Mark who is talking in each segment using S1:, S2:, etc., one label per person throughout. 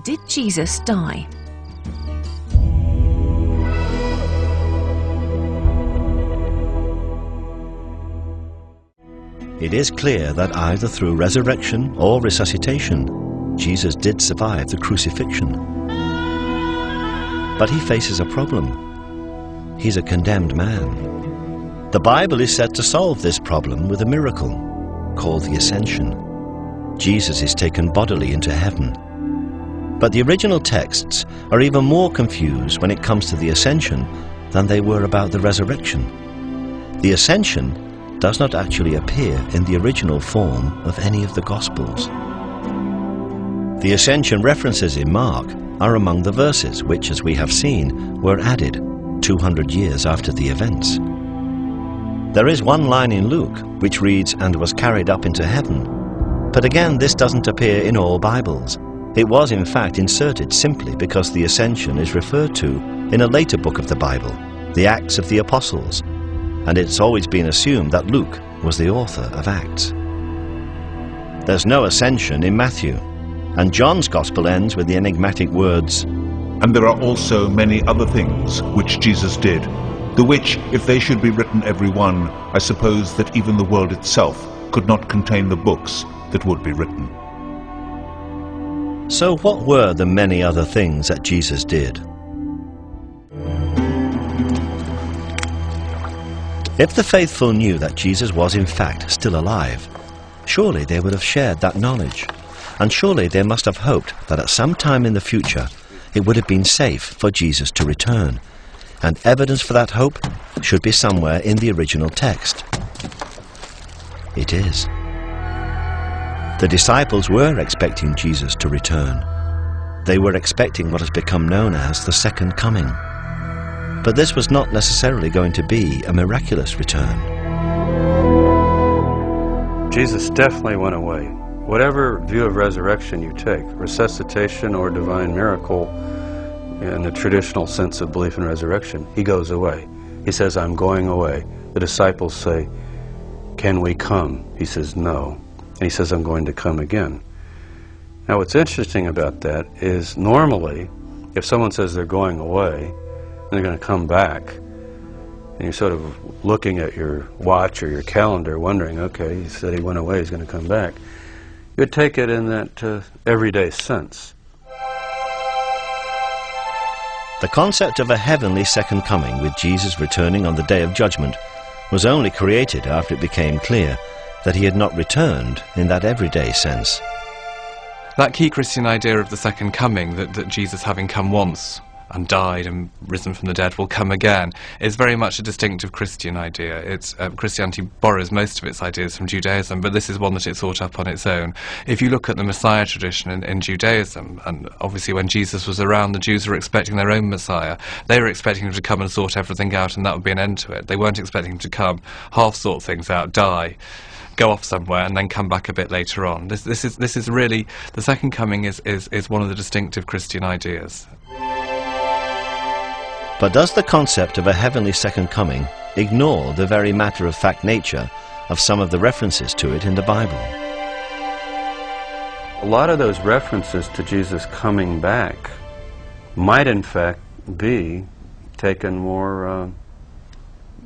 S1: Did Jesus die?
S2: It is clear that either through resurrection or resuscitation, Jesus did survive the crucifixion. But he faces a problem. He's a condemned man. The Bible is said to solve this problem with a miracle called the Ascension. Jesus is taken bodily into heaven. But the original texts are even more confused when it comes to the Ascension than they were about the resurrection. The Ascension does not actually appear in the original form of any of the Gospels. The Ascension references in Mark are among the verses which, as we have seen, were added 200 years after the events. There is one line in Luke which reads, "and was carried up into heaven." But again, this doesn't appear in all Bibles. It was in fact inserted simply because the Ascension is referred to in a later book of the Bible, the Acts of the Apostles, and it's always been assumed that Luke was the author of Acts. There's no Ascension in Matthew, and John's Gospel ends with the enigmatic words,
S3: "And there are also many other things which Jesus did, the which, if they should be written every one, I suppose that even the world itself could not contain the books that would be written."
S2: So what were the many other things that Jesus did? If the faithful knew that Jesus was in fact still alive, surely they would have shared that knowledge, and surely they must have hoped that at some time in the future it would have been safe for Jesus to return, and evidence for that hope should be somewhere in the original text. It is. The disciples were expecting Jesus to return. They were expecting what has become known as the second coming. But this was not necessarily going to be a miraculous return.
S4: Jesus definitely went away. Whatever view of resurrection you take, resuscitation or divine miracle, in the traditional sense of belief in resurrection, he goes away. He says, "I'm going away." The disciples say, "Can we come?" He says, "No." And he says, "I'm going to come again." Now what's interesting about that is normally, if someone says they're going away, and they're going to come back, and you're sort of looking at your watch or your calendar wondering, okay, he said he went away, he's going to come back, you would take it in that everyday sense.
S2: The concept of a heavenly second coming with Jesus returning on the Day of Judgment was only created after it became clear that he had not returned in that everyday sense.
S5: That key Christian idea of the second coming, that Jesus having come once and died and risen from the dead will come again, is very much a distinctive Christian idea. It's Christianity borrows most of its ideas from Judaism, but this is one that it thought up on its own. If you look at the Messiah tradition in Judaism, and obviously when Jesus was around, the Jews were expecting their own Messiah. They were expecting him to come and sort everything out, and that would be an end to it. They weren't expecting him to come, half sort things out, die, go off somewhere, and then come back a bit later on. This is really, the second coming is one of the distinctive Christian ideas.
S2: But does the concept of a heavenly second coming ignore the very matter-of-fact nature of some of the references to it in the Bible?
S4: A lot of those references to Jesus coming back might in fact be taken more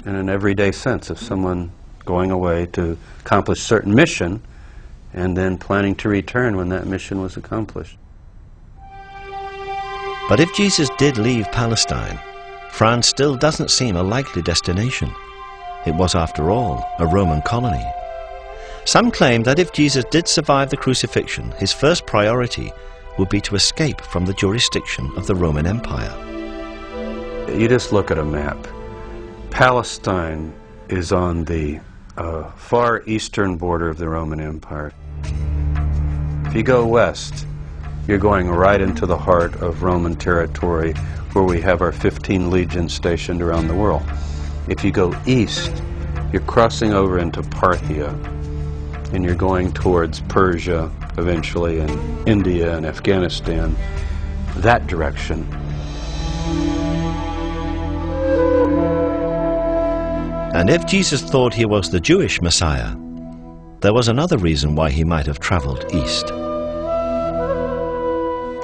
S4: in an everyday sense of someone going away to accomplish a certain mission and then planning to return when that mission was accomplished.
S2: But if Jesus did leave Palestine, France still doesn't seem a likely destination. It was, after all, a Roman colony. Some claim that if Jesus did survive the crucifixion, his first priority would be to escape from the jurisdiction of the Roman Empire.
S4: You just look at a map. Palestine is on the far eastern border of the Roman Empire. If you go west, you're going right into the heart of Roman territory, where we have our 15 legions stationed around the world. If you go east, you're crossing over into Parthia, and you're going towards Persia eventually, and India and Afghanistan, that direction.
S2: And if Jesus thought he was the Jewish Messiah, there was another reason why he might have traveled east.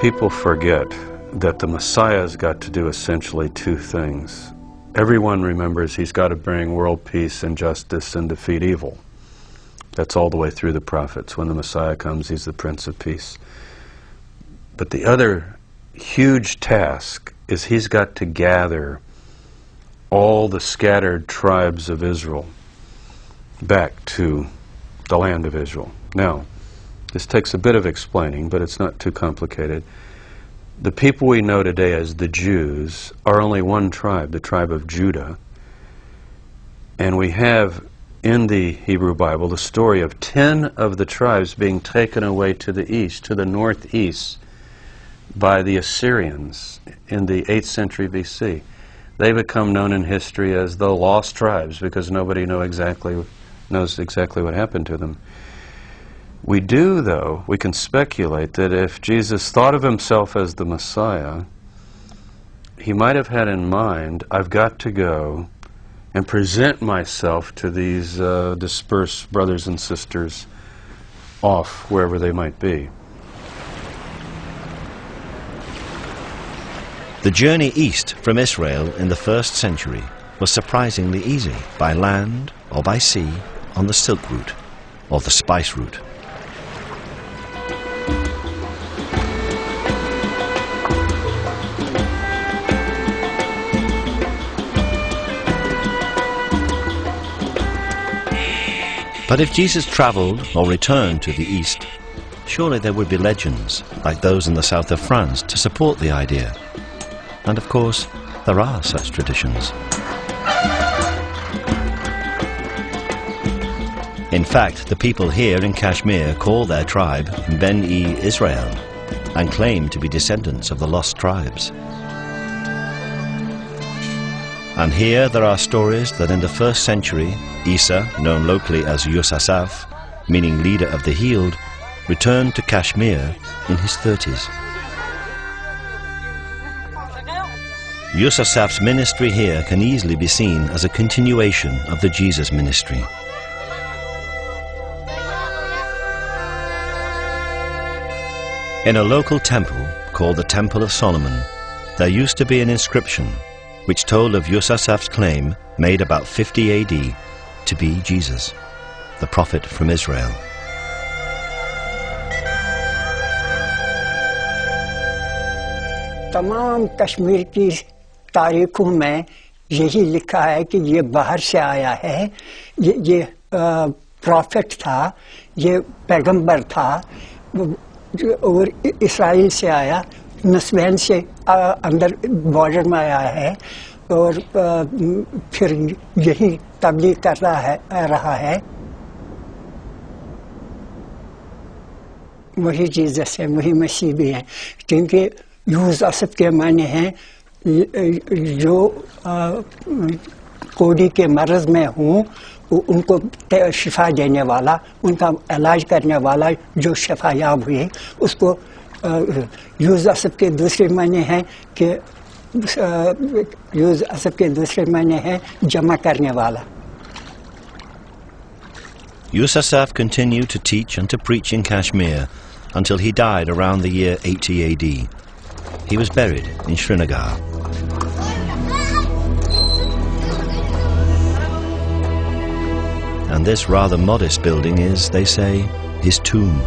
S4: People forget that the Messiah's got to do essentially two things. Everyone remembers he's got to bring world peace and justice and defeat evil. That's all the way through the prophets. When the Messiah comes, he's the Prince of Peace. But the other huge task is he's got to gather all the scattered tribes of Israel back to the land of Israel. Now, this takes a bit of explaining, but it's not too complicated. The people we know today as the Jews are only one tribe, the tribe of Judah. And we have in the Hebrew Bible the story of 10 of the tribes being taken away to the east, to the northeast, by the Assyrians in the 8th century BC. They become known in history as the lost tribes because nobody knows exactly what happened to them. We do, though, we can speculate that if Jesus thought of himself as the Messiah, he might have had in mind, I've got to go and present myself to these dispersed brothers and sisters off wherever they might be.
S2: The journey east from Israel in the 1st century was surprisingly easy, by land or by sea, on the Silk Route or the Spice Route. But if Jesus travelled or returned to the east, surely there would be legends, like those in the south of France, to support the idea. And of course, there are such traditions. In fact, the people here in Kashmir call their tribe Ben-e Israel and claim to be descendants of the lost tribes. And here there are stories that in the 1st century, Isa, known locally as Yusasaf, meaning leader of the healed, returned to Kashmir in his 30s. Yusasaf's ministry here can easily be seen as a continuation of the Jesus ministry. In a local temple called the Temple of Solomon, there used to be an inscription which told of Yusasaf's claim, made about 50 AD, to be Jesus, the prophet from Israel.
S1: तमाम कश्मीर की तारीखों में यही लिखा है कि ये बाहर से आया है, ये प्रॉफिट था, ये पैगंबर था और इस्राइल से आया, नस्बैन से अंदर बॉर्डर में आया है और फिर यही तबलीग कर रहा है। वही जीसस है, वही मसीह भी है, क्योंकि यूसुफ के माने हैं जो कोड़ी के मर्ज में हूँ उनको शिफा देने वाला, उनका इलाज करने वाला, जो शफायाब हुए उसको यूसुफ के दूसरे माने हैं कि यूसुफ के दूसरे माने हैं जमा करने वाला।
S2: Yusasaf continued to teach and to preach in Kashmir until he died around the year 80 AD. He was buried in Srinagar. And this rather modest building is, they say, his tomb.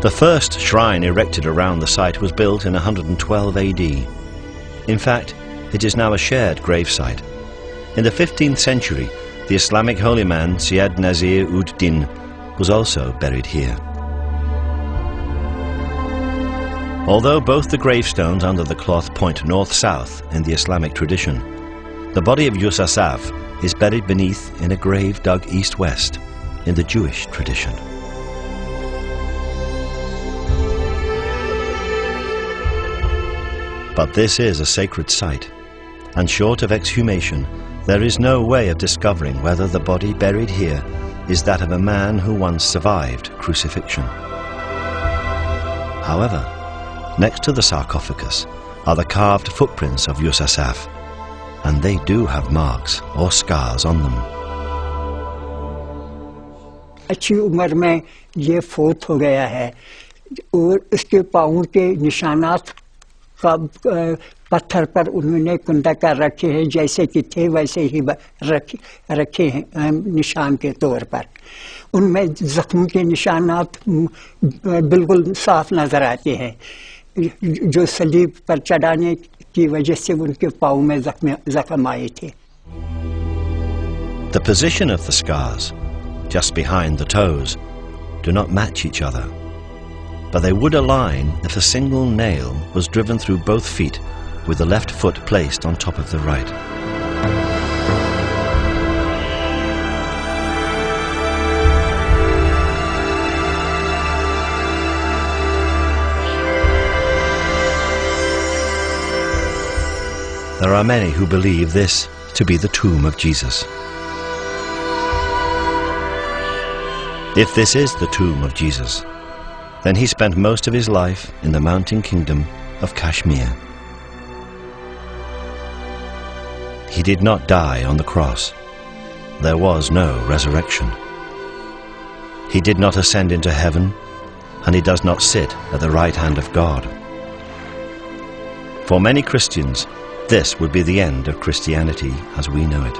S2: The first shrine erected around the site was built in 112 AD. In fact, it is now a shared gravesite. In the 15th century, the Islamic holy man Syed Nazir ud-Din was also buried here. Although both the gravestones under the cloth point north-south in the Islamic tradition, the body of Yusasaf is buried beneath in a grave dug east-west in the Jewish tradition. But this is a sacred site, and short of exhumation, there is no way of discovering whether the body buried here is that of a man who once survived crucifixion. However, next to the sarcophagus are the carved footprints of Yusasaf, and they do have marks or scars on them.
S1: अच्छी उम्र में ये फौत हो गया है, और उसके पाँव के निशानात का पत्थर पर उन्होंने कुंदा कर रखे हैं, जैसे कि थे वैसे ही रखे हैं निशान के तौर पर। उनमें जख्मों के निशानात बिल्कुल साफ नजर आते हैं, जो सलीब पर चढ़ाने की वजह से उनके पाँव में जख्म आए थे।
S2: The position of the scars, just behind the toes, do not match each other, but they would align if a single nail was driven through both feet with the left foot placed on top of the right. There are many who believe this to be the tomb of Jesus. If this is the tomb of Jesus, then he spent most of his life in the mountain kingdom of Kashmir. He did not die on the cross. There was no resurrection. He did not ascend into heaven, and he does not sit at the right hand of God. For many Christians, this would be the end of Christianity as we know it.